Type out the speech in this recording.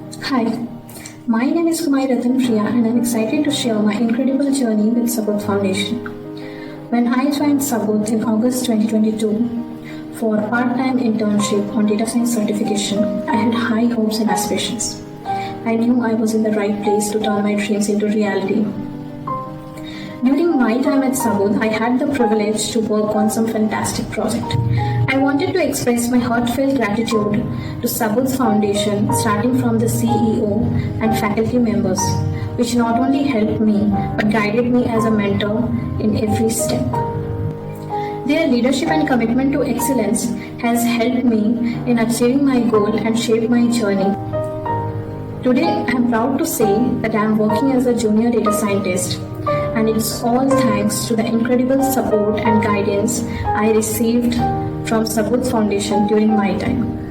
Hi, my name is Kumari Ratan Priya and I'm excited to share my incredible journey with Sabudh Foundation. When I joined Sabudh in August 2022 for a part-time internship on data science certification, I had high hopes and aspirations. I knew I was in the right place to turn my dreams into reality. During my time at Sabudh, I had the privilege to work on some fantastic project. I wanted to express my heartfelt gratitude to Sabudh Foundation, starting from the CEO and faculty members, which not only helped me but guided me as a mentor in every step. Their leadership and commitment to excellence has helped me in achieving my goal and shaped my journey. Today, I am proud to say that I am working as a junior data scientist, and it's all thanks to the incredible support and guidance I received from Sabudh Foundation during my time.